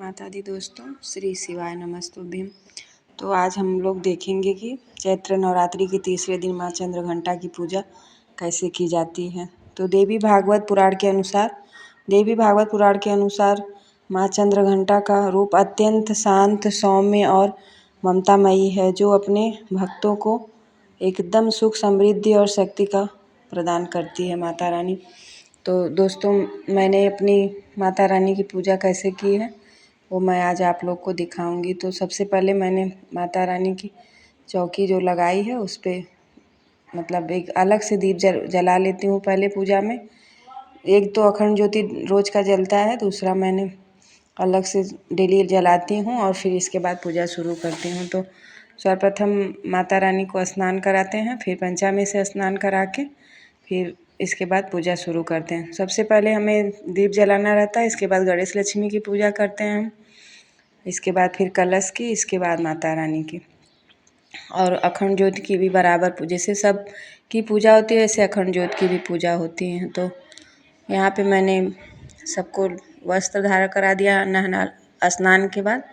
माता दी दोस्तों, श्री शिवाय नमस्तुभ्यम। तो आज हम लोग देखेंगे कि चैत्र नवरात्रि के तीसरे दिन माँ चंद्रघंटा की पूजा कैसे की जाती है। तो देवी भागवत पुराण के अनुसार माँ चंद्रघंटा का रूप अत्यंत शांत, सौम्य और ममतामयी है, जो अपने भक्तों को एकदम सुख, समृद्धि और शक्ति का प्रदान करती है माता रानी। तो दोस्तों, मैंने अपनी माता रानी की पूजा कैसे की है वो मैं आज आप लोग को दिखाऊंगी। तो सबसे पहले मैंने माता रानी की चौकी जो लगाई है उस पर मतलब एक अलग से दीप जला लेती हूँ। पहले पूजा में एक तो अखंड ज्योति रोज का जलता है, दूसरा मैंने अलग से डेली जलाती हूँ और फिर इसके बाद पूजा शुरू करती हूँ। तो सर्वप्रथम माता रानी को स्नान कराते हैं, फिर पंचामृत से स्नान करा के फिर इसके बाद पूजा शुरू करते हैं। सबसे पहले हमें दीप जलाना रहता है, इसके बाद गणेश लक्ष्मी की पूजा करते हैं हम, इसके बाद फिर कलश की, इसके बाद माता रानी की और अखंड ज्योति की भी बराबर जैसे सब की पूजा होती है वैसे अखंड ज्योति की भी पूजा होती है। तो यहाँ पे मैंने सबको वस्त्र धारण करा दिया नहाना स्नान के बाद।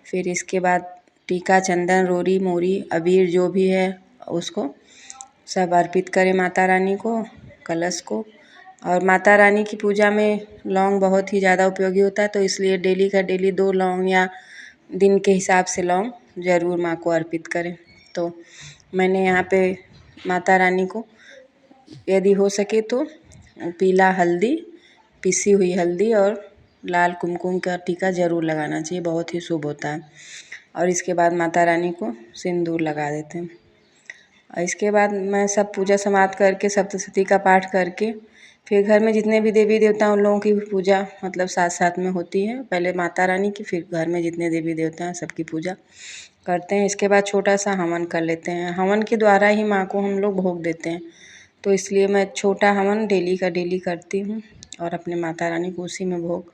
फिर इसके बाद टीका, चंदन, रोरी, मोरी, अबीर जो भी है उसको सब अर्पित करें माता रानी को, कलश को। और माता रानी की पूजा में लौंग बहुत ही ज़्यादा उपयोगी होता है, तो इसलिए डेली का डेली 2 लौंग या दिन के हिसाब से लौंग ज़रूर माँ को अर्पित करें। तो मैंने यहाँ पे माता रानी को यदि हो सके तो पीला हल्दी, पिसी हुई हल्दी और लाल कुमकुम का टीका ज़रूर लगाना चाहिए, बहुत ही शुभ होता है। और इसके बाद माता रानी को सिंदूर लगा देते हैं। और इसके बाद मैं सब पूजा समाप्त करके सप्तशती का पाठ करके फिर घर में जितने भी देवी देवता उन लोगों की भी पूजा मतलब साथ साथ में होती है। पहले माता रानी की, फिर घर में जितने देवी देवता हैं सबकी पूजा करते हैं। इसके बाद छोटा सा हवन कर लेते हैं। हवन के द्वारा ही माँ को हम लोग भोग देते हैं, तो इसलिए मैं छोटा हवन डेली का डेली करती हूँ और अपने माता रानी को उसी में भोग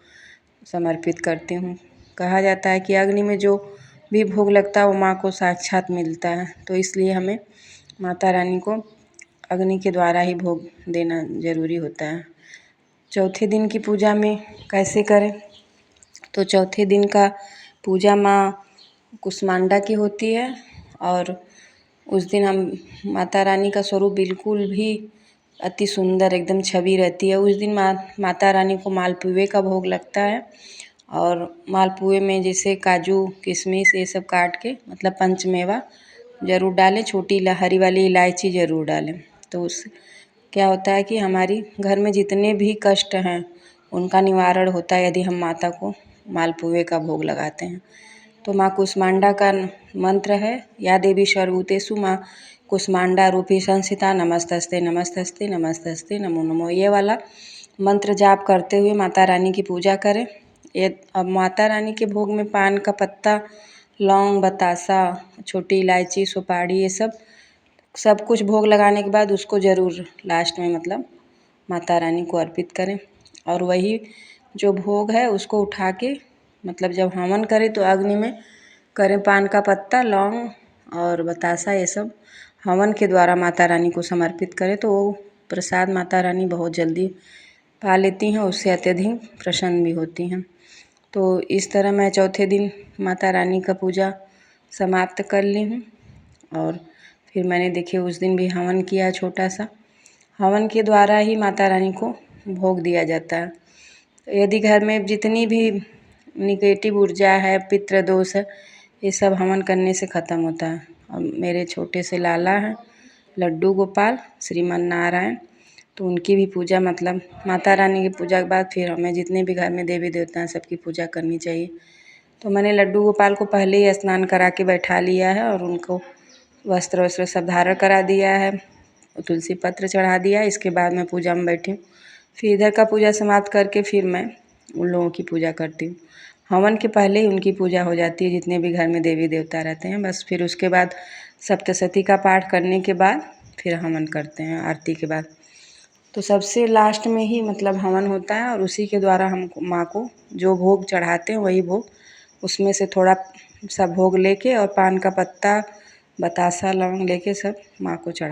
समर्पित करती हूँ। कहा जाता है कि अग्नि में जो भी भोग लगता है वो माँ को साक्षात मिलता है, तो इसलिए हमें माता रानी को अग्नि के द्वारा ही भोग देना ज़रूरी होता है। चौथे दिन की पूजा में कैसे करें, तो चौथे दिन का पूजा माँ कुष्मांडा की होती है और उस दिन हम माता रानी का स्वरूप बिल्कुल भी अति सुंदर एकदम छवि रहती है। उस दिन माता रानी को मालपुए का भोग लगता है और मालपुए में जैसे काजू, किशमिश ये सब काट के मतलब पंचमेवा ज़रूर डालें, छोटी हरी वाली इलायची ज़रूर डालें। तो उस क्या होता है कि हमारी घर में जितने भी कष्ट हैं उनका निवारण होता है यदि हम माता को मालपुए का भोग लगाते हैं। तो माँ कुष्मांडा का मंत्र है, या देवी सर्वभूतेषु माँ कुष्मांडा रूपी संस्थिता नमस्तस्ते नमस्तस्ते नमस्तस्ते नमो नमो, ये वाला मंत्र जाप करते हुए माता रानी की पूजा करें। अब माता रानी के भोग में पान का पत्ता, लौंग, बतासा, छोटी इलायची, सुपारी ये सब कुछ भोग लगाने के बाद उसको ज़रूर लास्ट में मतलब माता रानी को अर्पित करें। और वही जो भोग है उसको उठा के मतलब जब हवन करें तो अग्नि में करें, पान का पत्ता, लौंग और बतासा ये सब हवन के द्वारा माता रानी को समर्पित करें, तो वो प्रसाद माता रानी बहुत जल्दी पा लेती हैं, उससे अत्यधिक प्रसन्न भी होती हैं। तो इस तरह मैं चौथे दिन माता रानी का पूजा समाप्त कर ली हूँ और फिर मैंने देखिए उस दिन भी हवन किया छोटा सा। हवन के द्वारा ही माता रानी को भोग दिया जाता है। यदि घर में जितनी भी निगेटिव ऊर्जा है, पितृ दोष है, ये सब हवन करने से ख़त्म होता है। और मेरे छोटे से लाला हैं लड्डू गोपाल श्रीमन नारायण, तो उनकी भी पूजा मतलब माता रानी की पूजा के बाद फिर हमें जितने भी घर में देवी देवता हैं सबकी पूजा करनी चाहिए। तो मैंने लड्डू गोपाल को पहले ही स्नान करा के बैठा लिया है और उनको वस्त्र सब धारण करा दिया है, तुलसी पत्र चढ़ा दिया। इसके बाद मैं पूजा में बैठी हूँ। फिर इधर का पूजा समाप्त करके फिर मैं उन लोगों की पूजा करती हूँ। हवन के पहले ही उनकी पूजा हो जाती है जितने भी घर में देवी देवता रहते हैं, बस फिर उसके बाद सप्तशती का पाठ करने के बाद फिर हवन करते हैं आरती के बाद। तो सबसे लास्ट में ही मतलब हवन होता है और उसी के द्वारा हम माँ को जो भोग चढ़ाते हैं वही भोग उसमें से थोड़ा सा भोग लेके और पान का पत्ता, बतासा, लौंग लेके सब माँ को चढ़ा